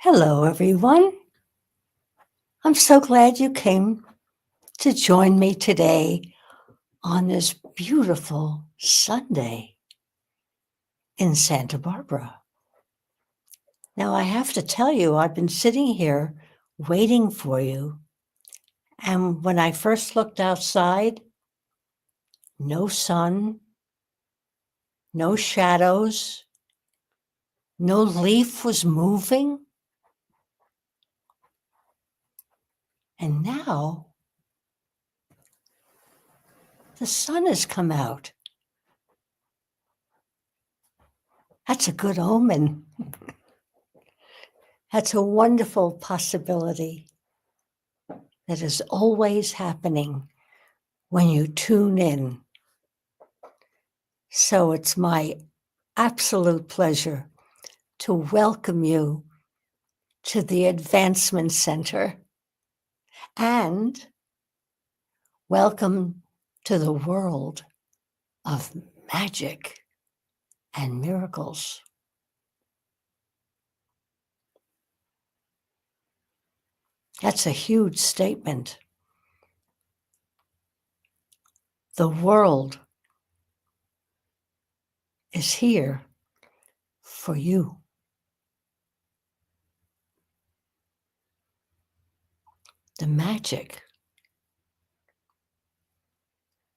Hello, everyone. I'm so glad you came to join me today on this beautiful Sunday in Santa Barbara. Now, I have to tell you, I've been sitting here waiting for you. And when I first looked outside, no sun, no shadows, no leaf was moving. And now the sun has come out. That's a good omen. That's a wonderful possibility that is always happening when you tune in. So it's my absolute pleasure to welcome you to the Advancement Center and welcome to the world of magic and miracles. That's a huge statement. The world is here for you. The magic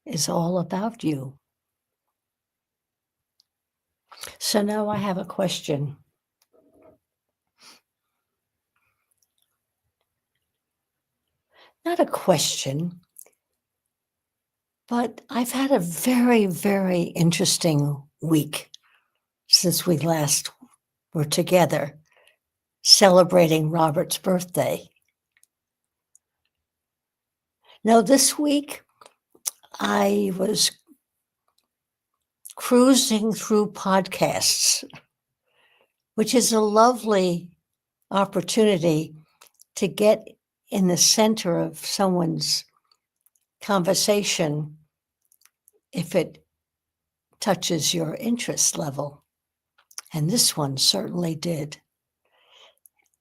is all about you. So now I have a question. Not a question, but I've had a very, very interesting week since we last were together celebrating Robert's birthday. Now, this week, I was cruising through podcasts, which is a lovely opportunity to get in the center of someone's conversation if it touches your interest level. And this one certainly did.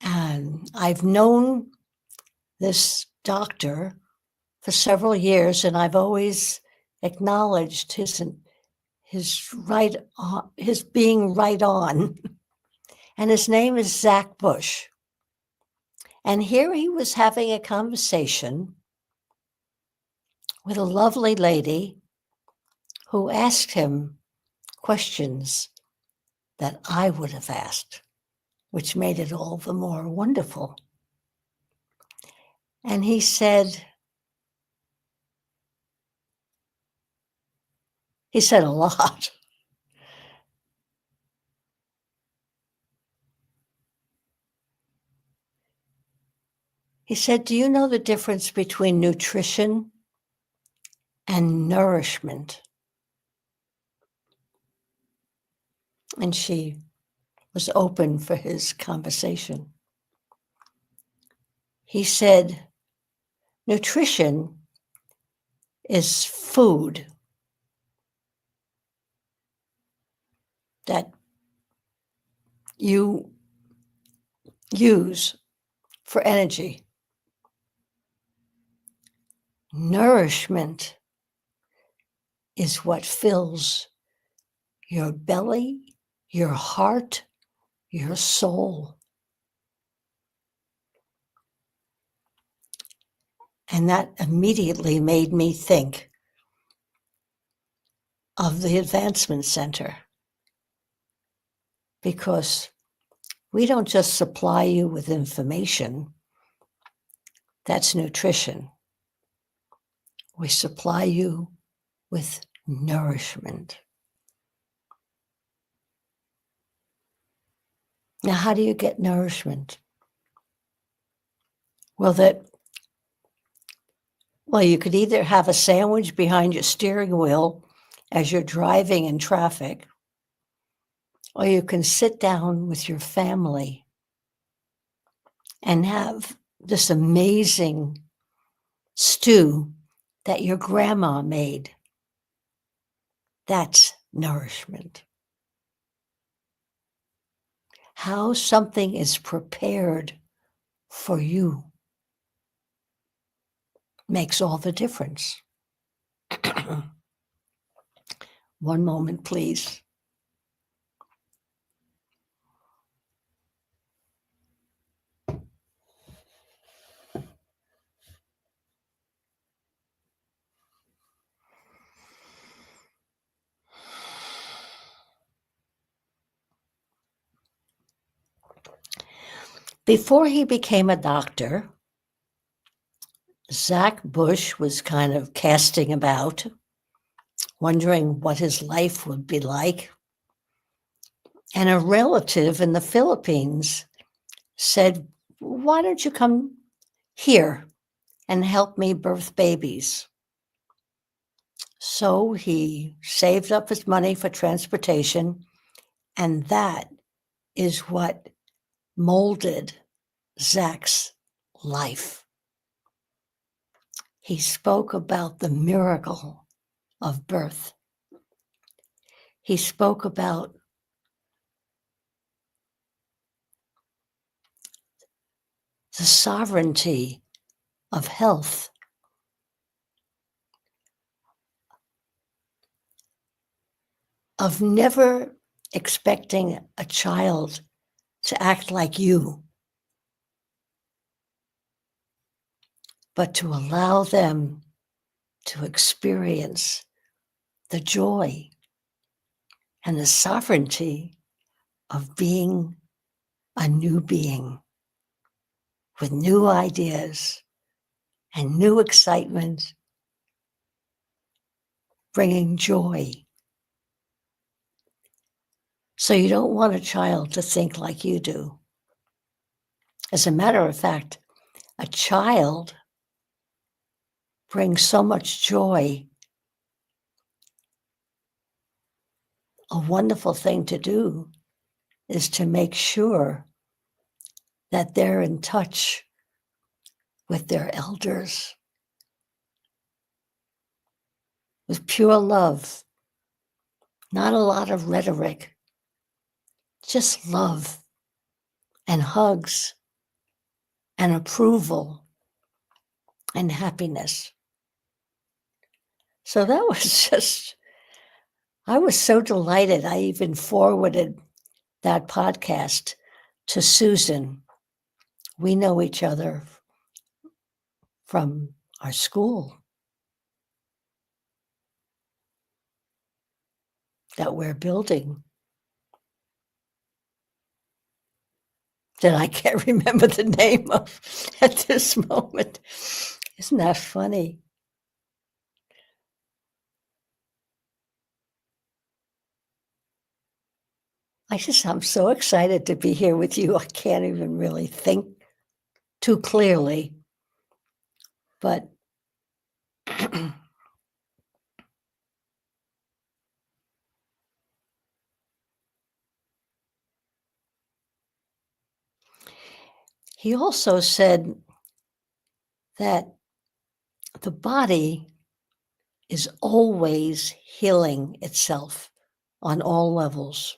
And I've known this doctor for several years, and I've always acknowledged his being right on. And his name is Zach Bush. And here he was having a conversation with a lovely lady who asked him questions that I would have asked, which made it all the more wonderful. And he said a lot. He said, "Do you know the difference between nutrition and nourishment?" And she was open for his conversation. He said, "Nutrition is food that you use for energy. Nourishment is what fills your belly, your heart, your soul." And that immediately made me think of the Advancement Center, because we don't just supply you with information. That's nutrition. We supply you with nourishment. Now, how do you get nourishment? Well, you could either have a sandwich behind your steering wheel as you're driving in traffic, or you can sit down with your family and have this amazing stew that your grandma made. That's nourishment. how something is prepared for you makes all the difference. One moment, please. Before he became a doctor, Zach Bush was kind of casting about, wondering what his life would be like. And a relative in the Philippines said, "Why don't you come here and help me birth babies?" So he saved up his money for transportation, and that is what molded Zach's life. He spoke about the miracle of birth. He spoke about the sovereignty of health, of never expecting a child to act like you, but to allow them to experience the joy and the sovereignty of being a new being with new ideas and new excitement, bringing joy. So you don't want a child to think like you do. As a matter of fact, a child brings so much joy. A wonderful thing to do is to make sure that they're in touch with their elders, with pure love, not a lot of rhetoric, just love and hugs and approval and happiness. So that was just, I was so delighted. I even forwarded that podcast to Susan. We know each other from our school that we're building. That I can't remember the name of at this moment. Isn't that funny? I'm so excited to be here with you. I can't even really think too clearly. But he also said that the body is always healing itself on all levels.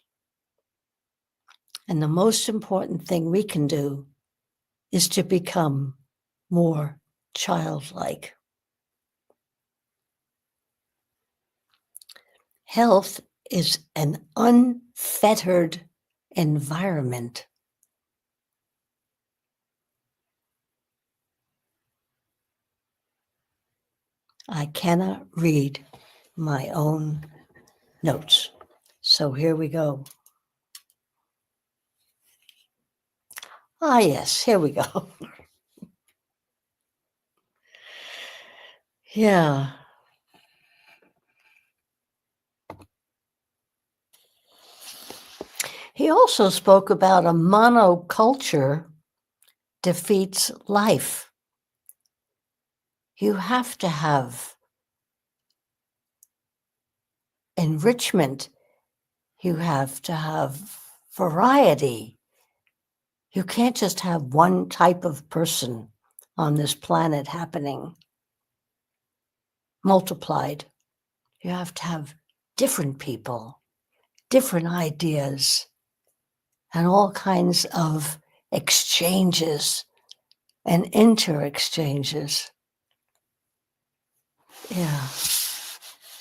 And the most important thing we can do is to become more childlike. Health is an unfettered environment. I cannot read my own notes. So here we go. Ah, yes, here we go. Yeah. He also spoke about a monoculture defeats life. You have to have enrichment. You have to have variety. You can't just have one type of person on this planet happening multiplied. You have to have different people, different ideas, and all kinds of exchanges and inter-exchanges. Yeah.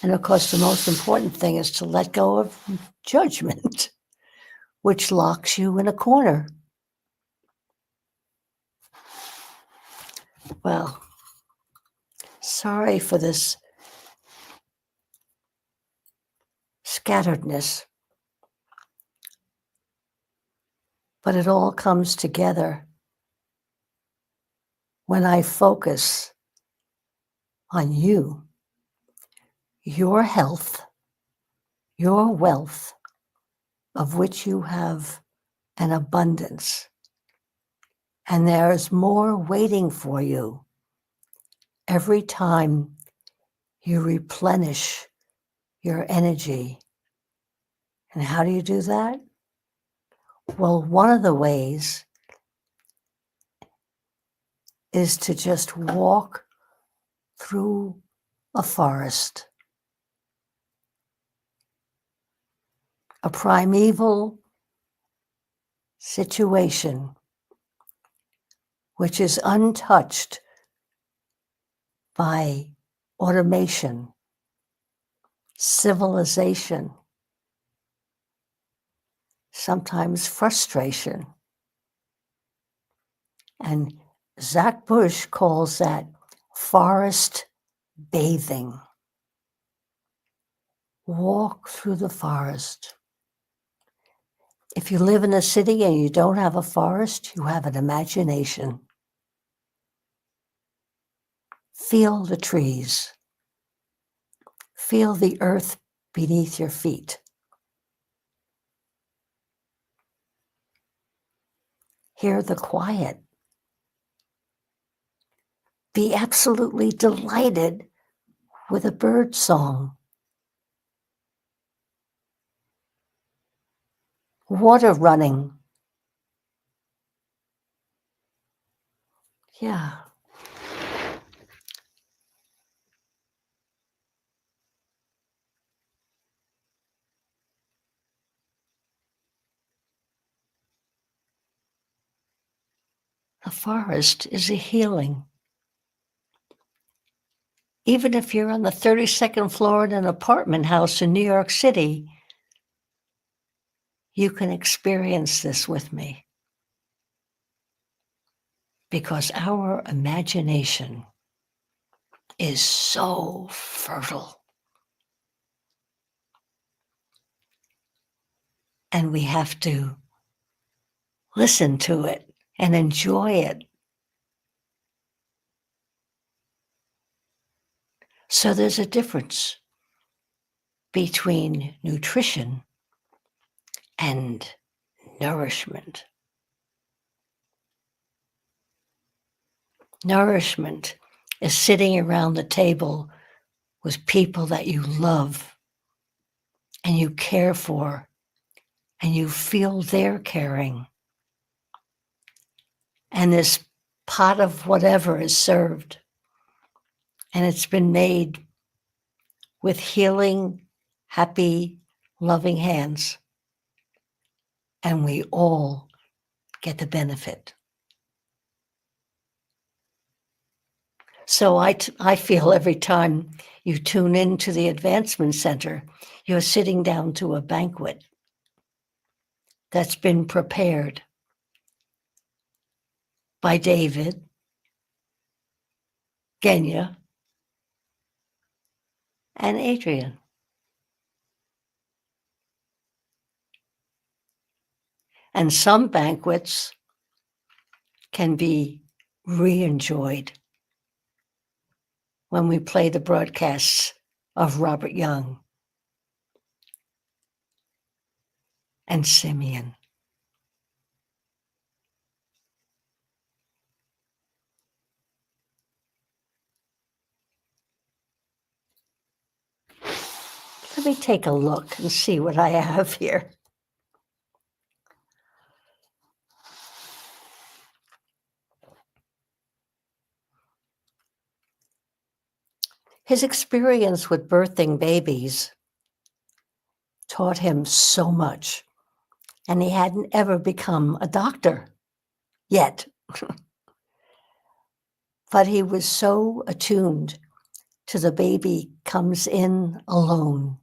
And of course, the most important thing is to let go of judgment, which locks you in a corner. Well, sorry for this scatteredness, but it all comes together when I focus on you, your health, your wealth, of which you have an abundance. And there is more waiting for you every time you replenish your energy. And how do you do that? Well, one of the ways is to just walk through a forest, a primeval situation which is untouched by automation, civilization, sometimes frustration. And Zach Bush calls that forest bathing. Walk through the forest. If you live in a city and you don't have a forest, you have an imagination. Feel the trees. Feel the earth beneath your feet. Hear the quiet. Be absolutely delighted with a bird song. Water running. Yeah. The forest is a healing. Even if you're on the 32nd floor in an apartment house in New York City, you can experience this with me. Because our imagination is so fertile. And we have to listen to it and enjoy it. So there's a difference between nutrition and nourishment. Nourishment is sitting around the table with people that you love and you care for and you feel their caring. And this pot of whatever is served, and it's been made with healing, happy, loving hands. And we all get the benefit. So I feel every time you tune into the Advancement Center, you're sitting down to a banquet that's been prepared by David, Genya, and Adrian. And some banquets can be re-enjoyed when we play the broadcasts of Robert Young and Simeon. Let me take a look and see what I have here. His experience with birthing babies taught him so much. and he hadn't ever become a doctor yet. But he was so attuned to the baby comes in alone.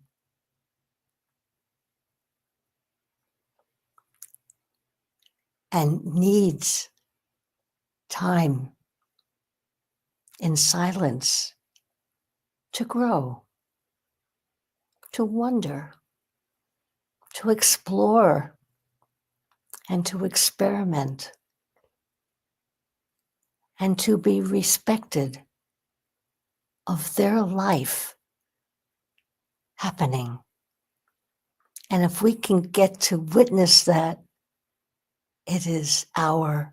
And needs time in silence to grow, to wonder, to explore, and to experiment, and to be respected of their life happening. And if we can get to witness that, it is our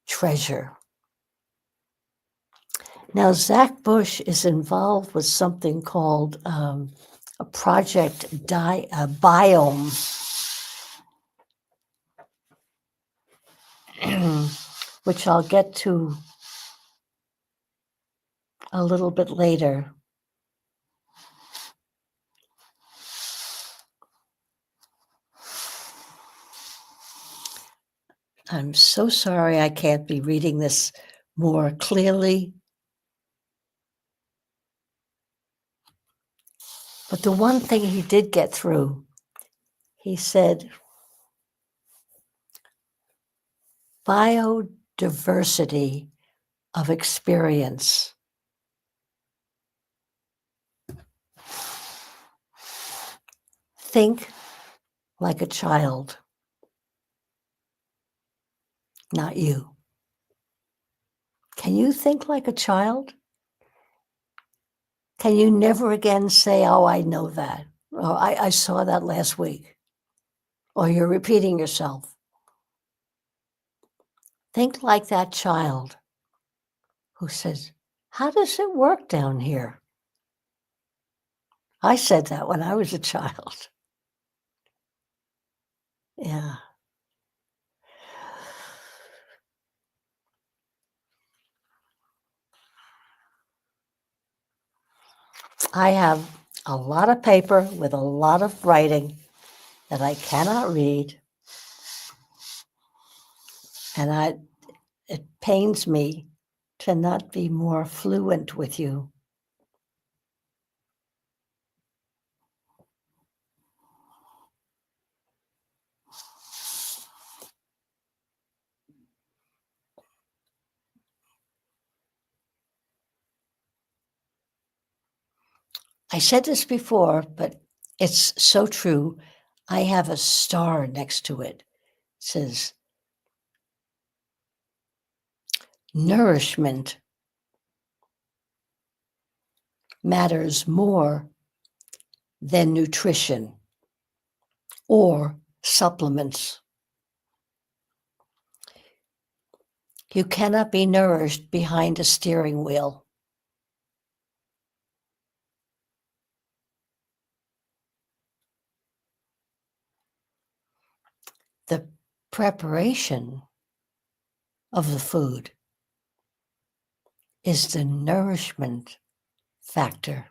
treasure. Now, Zach Bush is involved with something called a project Biome, which I'll get to a little bit later. I'm so sorry I can't be reading this more clearly. But the one thing he did get through, he said, biodiversity of experience. Think like a child, not you. Can you think like a child? Can you never again say, oh, I know that, or I saw that last week, or you're repeating yourself? Think like that child who says, how does it work down here? I said that when I was a child. Yeah. I have a lot of paper with a lot of writing that I cannot read. And it pains me to not be more fluent with you. I said this before, but it's so true. I have a star next to it. It says, nourishment matters more than nutrition or supplements. You cannot be nourished behind a steering wheel. The preparation of the food is the nourishment factor.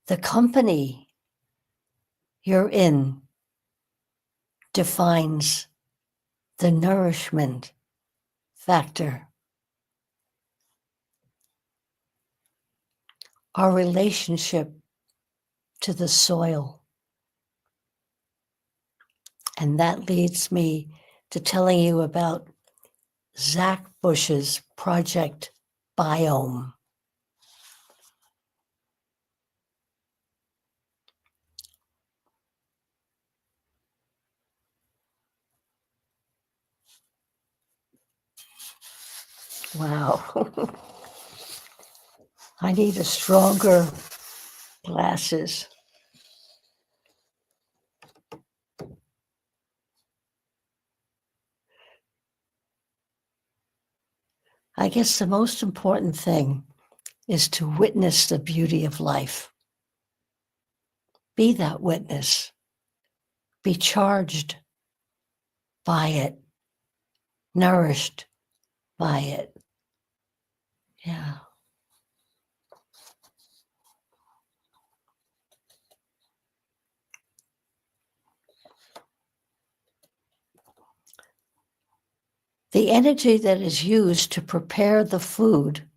The company you're in defines the nourishment factor. Our relationship to the soil. And that leads me to telling you about Zach Bush's project Biome. Wow. I need a stronger glasses. I guess the most important thing is to witness the beauty of life. Be that witness. Be charged by it, nourished by it. Yeah. The energy that is used to prepare the food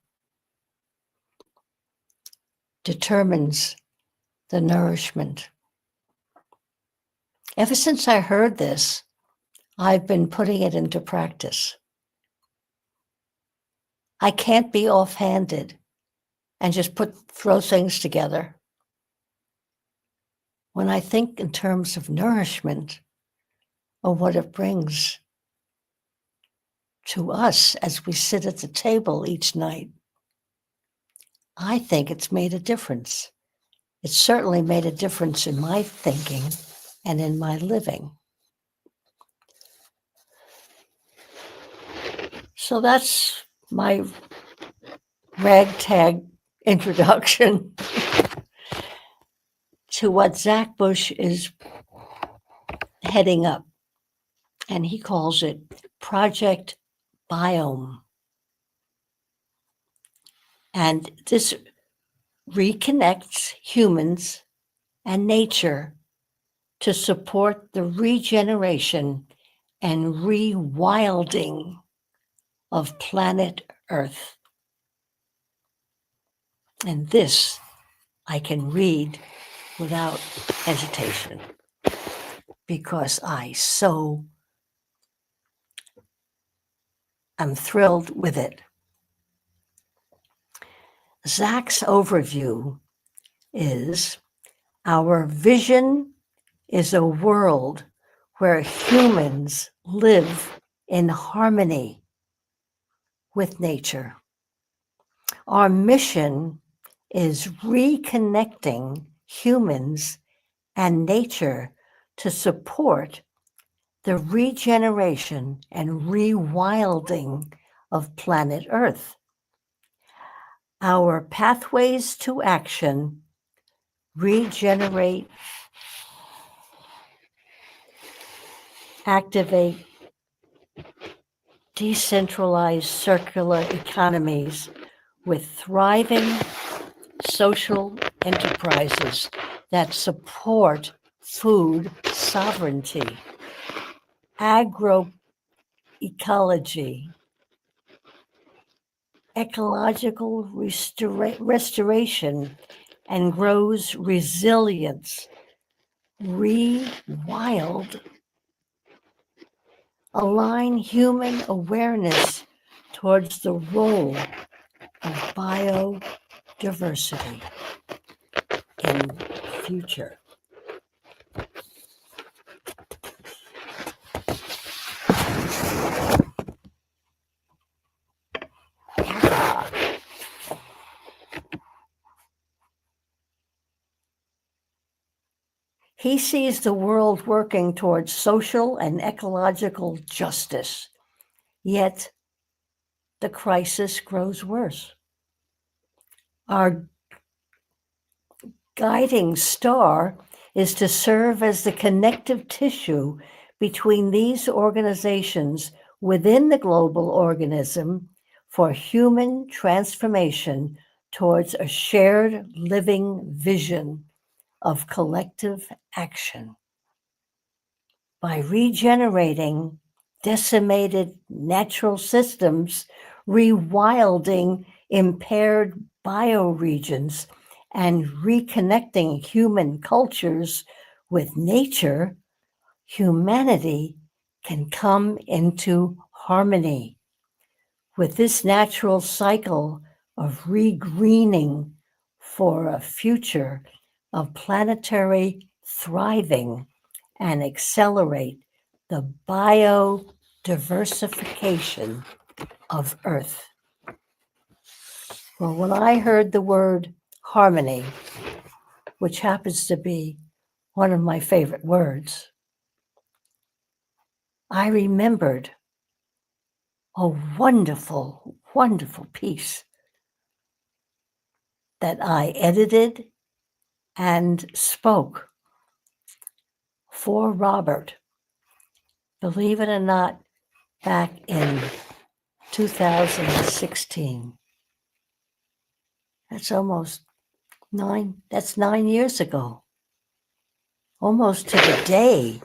determines the nourishment. Ever since I heard this, I've been putting it into practice. I can't be offhanded and just throw things together. When I think in terms of nourishment or what it brings to us as we sit at the table each night, I think it's made a difference. It certainly made a difference in my thinking and in my living. So that's my ragtag introduction to what Zach Bush is heading up. And he calls it Project Biome. And this reconnects humans and nature to support the regeneration and rewilding of planet Earth. And this I can read without hesitation because I so am thrilled with it. Zach's overview is our vision is a world where humans live in harmony with nature. Our mission is reconnecting humans and nature to support the regeneration and rewilding of planet Earth. Our pathways to action regenerate, activate decentralized circular economies with thriving social enterprises that support food sovereignty, agroecology, ecological restoration, and grows resilience, rewild, align human awareness towards the role of biodiversity in the future. He sees the world working towards social and ecological justice, yet the crisis grows worse. Our guiding star is to serve as the connective tissue between these organizations within the global organism for human transformation towards a shared living vision of collective action. By regenerating decimated natural systems, rewilding impaired bioregions, and reconnecting human cultures with nature, humanity can come into harmony with this natural cycle of regreening for a future of planetary thriving and accelerate the biodiversification of Earth. Well, when I heard the word harmony, which happens to be one of my favorite words, I remembered a wonderful, wonderful piece that I edited and spoke for Robert, believe it or not, back in 2016. That's almost 9 years ago. Almost to the day.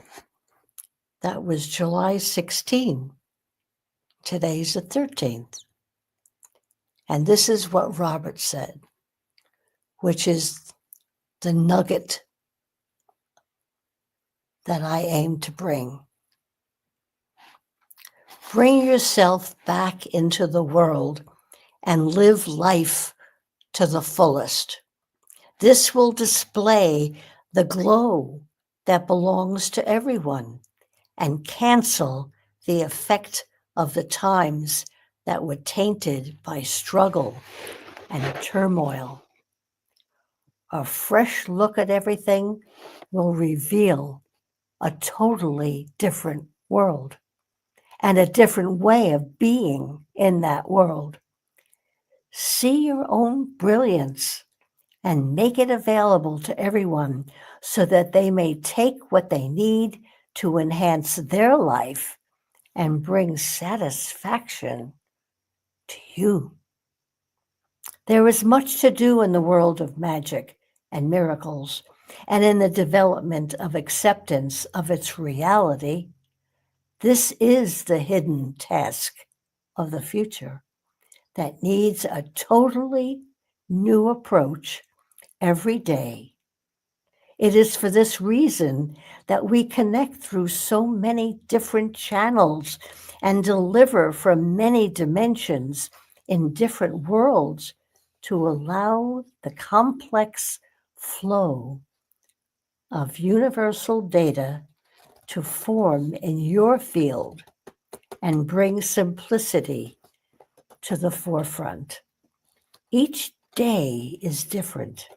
That was July 16, today's the 13th. And this is what Robert said, which is the nugget that I aim to bring. Bring yourself back into the world and live life to the fullest. This will display the glow that belongs to everyone and cancel the effect of the times that were tainted by struggle and turmoil. A fresh look at everything will reveal a totally different world and a different way of being in that world. See your own brilliance and make it available to everyone so that they may take what they need to enhance their life and bring satisfaction to you. There is much to do in the world of magic and miracles, and in the development of acceptance of its reality. This is the hidden task of the future that needs a totally new approach every day. It is for this reason that we connect through so many different channels and deliver from many dimensions in different worlds to allow the complex flow of universal data to form in your field and bring simplicity to the forefront. Each day is different,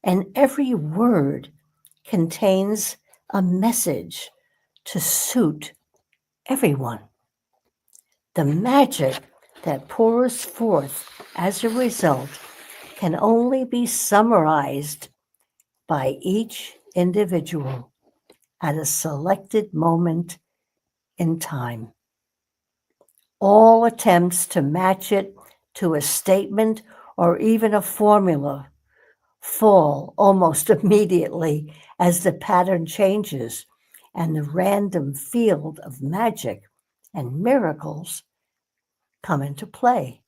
and every word contains a message to suit everyone. The magic that pours forth as a result can only be summarized by each individual at a selected moment in time. All attempts to match it to a statement or even a formula fall almost immediately as the pattern changes and the random field of magic and miracles come into play.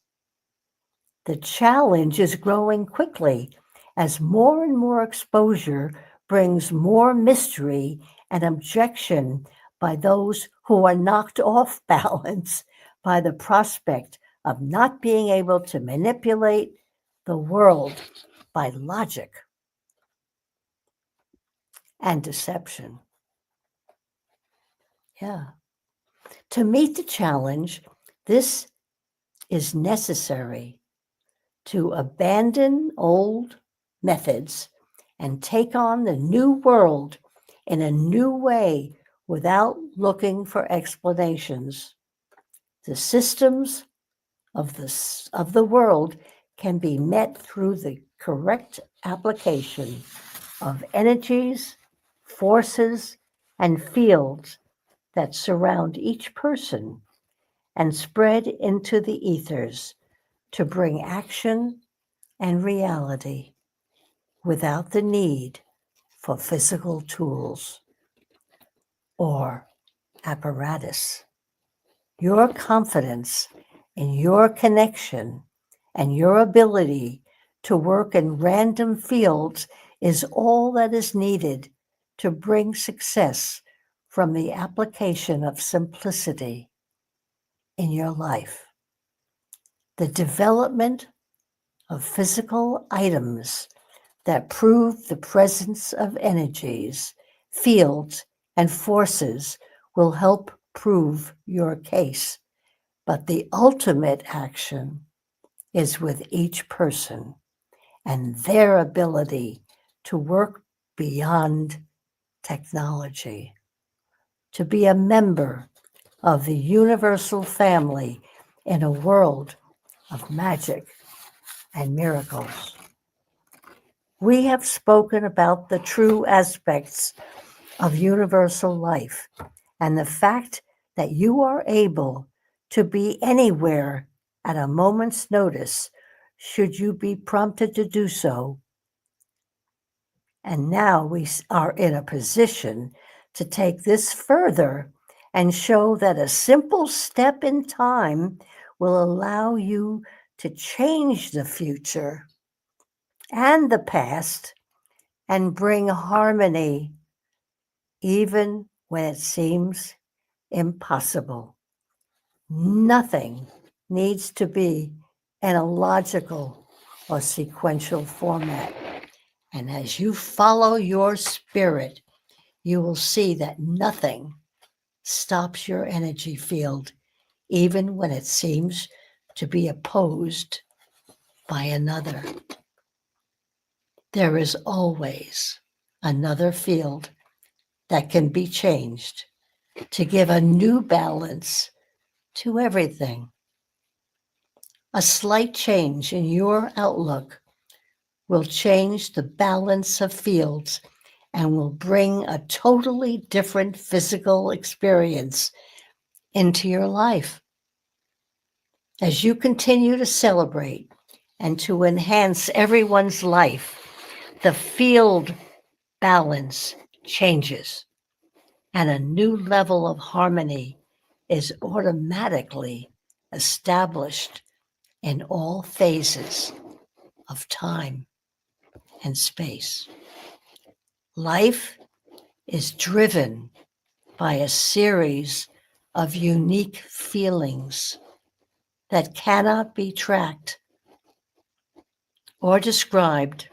The challenge is growing quickly as more and more exposure brings more mystery and objection by those who are knocked off balance by the prospect of not being able to manipulate the world by logic and deception. Yeah. To meet the challenge, this is necessary to abandon old methods and take on the new world in a new way without looking for explanations. The systems of the world can be met through the correct application of energies, forces, and fields that surround each person and spread into the ethers to bring action and reality without the need for physical tools or apparatus. Your confidence in your connection and your ability to work in random fields is all that is needed to bring success from the application of simplicity in your life. The development of physical items that prove the presence of energies, fields, and forces will help prove your case. But the ultimate action is with each person and their ability to work beyond technology, to be a member of the universal family in a world of magic and miracles. We have spoken about the true aspects of universal life and the fact that you are able to be anywhere at a moment's notice should you be prompted to do so. And now we are in a position to take this further and show that a simple step in time will allow you to change the future and the past and bring harmony even when it seems impossible. Nothing needs to be in a logical or sequential format. And as you follow your spirit, you will see that nothing stops your energy field, even when it seems to be opposed by another. There is always another field that can be changed to give a new balance to everything. A slight change in your outlook will change the balance of fields and will bring a totally different physical experience into your life. As you continue to celebrate and to enhance everyone's life, the field balance changes and a new level of harmony is automatically established in all phases of time and space. Life is driven by a series of unique feelings that cannot be tracked or described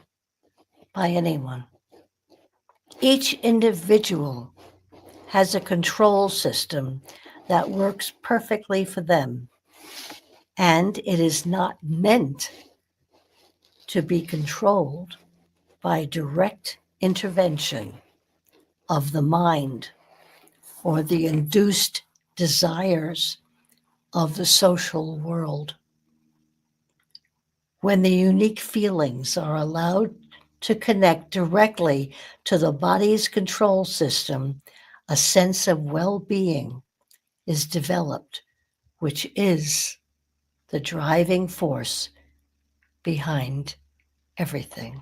by anyone. Each individual has a control system that works perfectly for them, and it is not meant to be controlled by direct intervention of the mind or the induced desires of the social world. When the unique feelings are allowed to connect directly to the body's control system, a sense of well-being is developed, which is the driving force behind everything.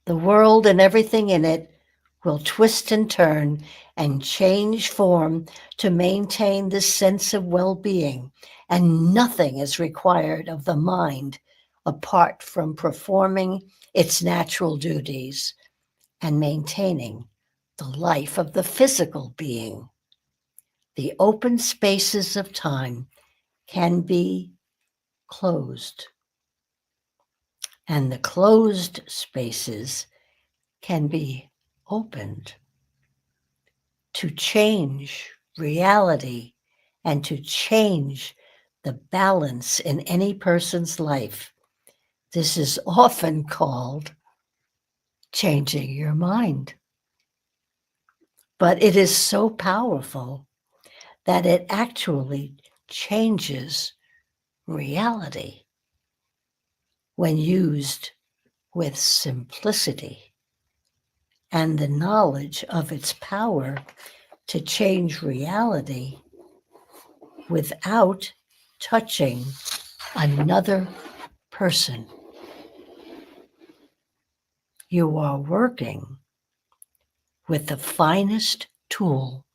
The world and everything in it will twist and turn and change form to maintain this sense of well-being, and nothing is required of the mind apart from performing its natural duties and maintaining the life of the physical being. The open spaces of time can be closed, and the closed spaces can be opened to change reality and to change the balance in any person's life. This is often called changing your mind. But it is so powerful that it actually changes reality when used with simplicity and the knowledge of its power to change reality without touching another person. You are working with the finest tool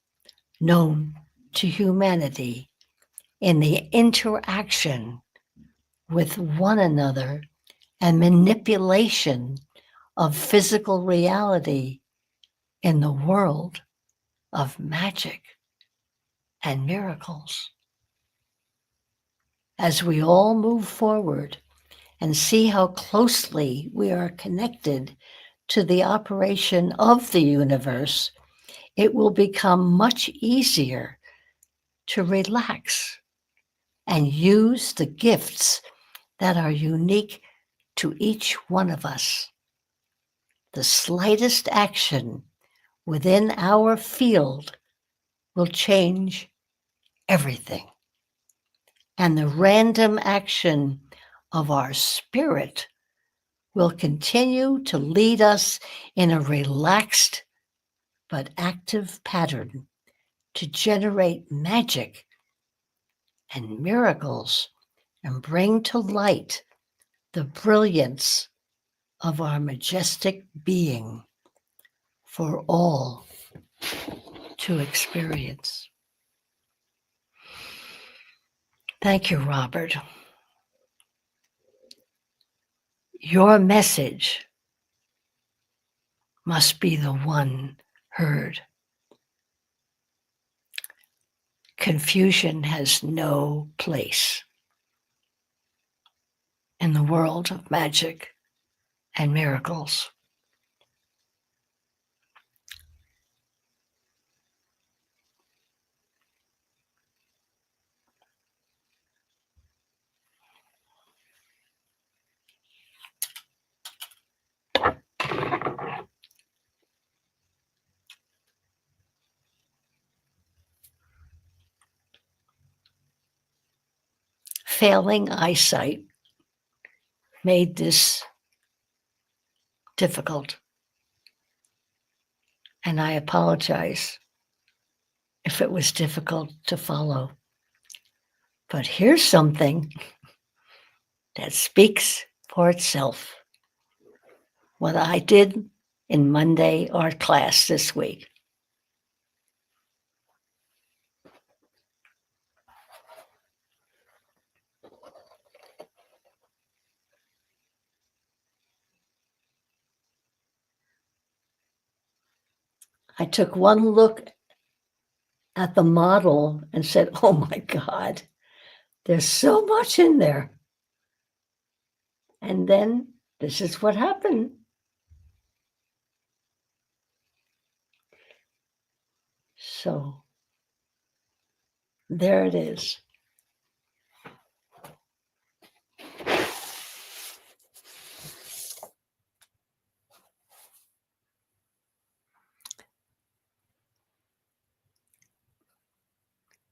known to humanity in the interaction with one another and manipulation of physical reality in the world of magic and miracles. As we all move forward and see how closely we are connected to the operation of the universe, it will become much easier to relax and use the gifts that are unique to each one of us. The slightest action within our field will change everything. And the random action of our spirit will continue to lead us in a relaxed but active pattern to generate magic and miracles and bring to light the brilliance of our majestic being for all to to experience. Thank you, Robert. Your message must be the one heard. Confusion has no place in the world of magic and miracles. Failing eyesight made this difficult, and I apologize if it was difficult to follow. But here's something that speaks for itself. What I did in Monday art class this week. I took one look at the model and said, oh my God, there's so much in there. And then this is what happened. So there it is.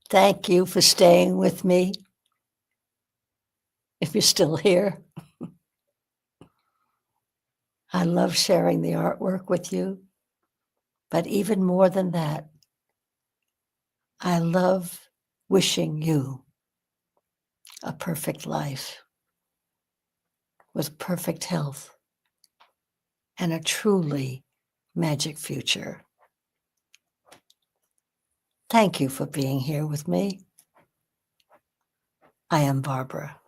Thank you for staying with me. If you're still here, I love sharing the artwork with you. But even more than that, I love wishing you a perfect life with perfect health and a truly magic future. Thank you for being here with me. I am Barbara.